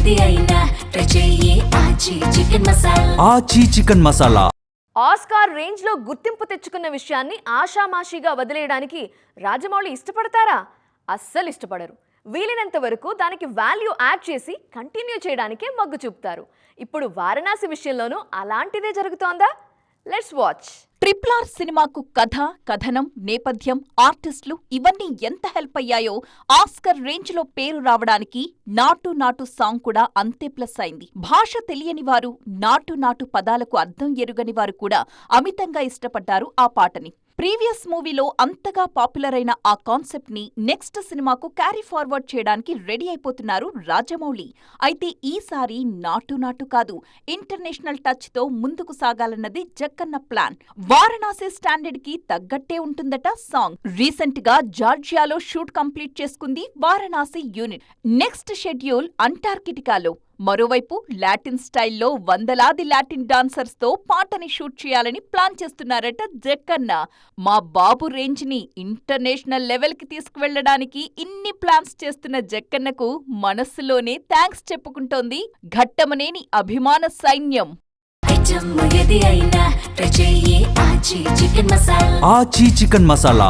ఏది అయినా ట్రై చెయ్యి ఆచి చికెన్ మసాలా. ఆచి చికెన్ మసాలా ఆస్కార్ రేంజ్ లో గుర్తింపు తెచ్చుకున్న విషయాన్ని ఆషామాషిగా వదిలేయడానికి రాజమౌళి ఇష్టపడతారా? అస్సలు ఇష్టపడరు. వీలైనంత వరకు దానికి వాల్యూ యాడ్ చేసి కంటిన్యూ చేయడానికే మొగ్గు చూపుతారు. ఇప్పుడు వారణాసి విషయంలోనూ అలాంటిదే జరుగుతోందా? Let's watch. RRR సినిమాకు కథ, కథనం, నేపథ్యం, ఆర్టిస్టులు ఇవన్నీ ఎంత హెల్ప్ అయ్యాయో ఆస్కర్ రేంజ్ లో పేరు రావడానికి నాటు నాటు సాంగ్ కూడా అంతే ప్లస్ అయింది. భాష తెలియని వారు, నాటు నాటు పదాలకు అర్థం ఎరుగని వారు కూడా అమితంగా ఇష్టపడ్డారు ఆ పాటని. ప్రీవియస్ మూవీలో అంతగా పాపులర్ అయిన ఆ కాన్సెప్ట్ ని నెక్స్ట్ సినిమాకు క్యారీ ఫార్వర్డ్ చేయడానికి రెడీ అయిపోతున్నారు రాజమౌళి. అయితే ఈసారి నాటు నాటు కాదు, ఇంటర్నేషనల్ టచ్ తో ముందుకు సాగాలన్నది జక్కన్న ప్లాన్. వారణాసి స్టాండర్డ్ కి తగ్గట్టే ఉంటుందట సాంగ్. రీసెంట్ గా జార్జియాలో షూట్ కంప్లీట్ చేసుకుంది వారణాసి యూనిట్. నెక్స్ట్ షెడ్యూల్ అంటార్కిటికాలో. మరోవైపు లాటిన్ స్టైల్లో వందలాది లాటిన్ డాన్సర్స్ తో పాటని షూట్ చేయాలని ప్లాన్ చేస్తున్నారట జక్కన్న. మా బాబు రేంజ్ ని ఇంటర్నేషనల్ లెవెల్ కి తీసుకువెళ్లడానికి ఇన్ని ప్లాన్స్ చేస్తున్న జక్కన్నకు మనస్సులోనే థ్యాంక్స్ చెప్పుకుంటోంది ఘట్టమనేని అభిమాన సైన్యం. ఐటమ్ ఏది అయినా ట్రై చెయ్యి ఆచి చికెన్ మసాలా. ఆచి చికెన్ మసాలా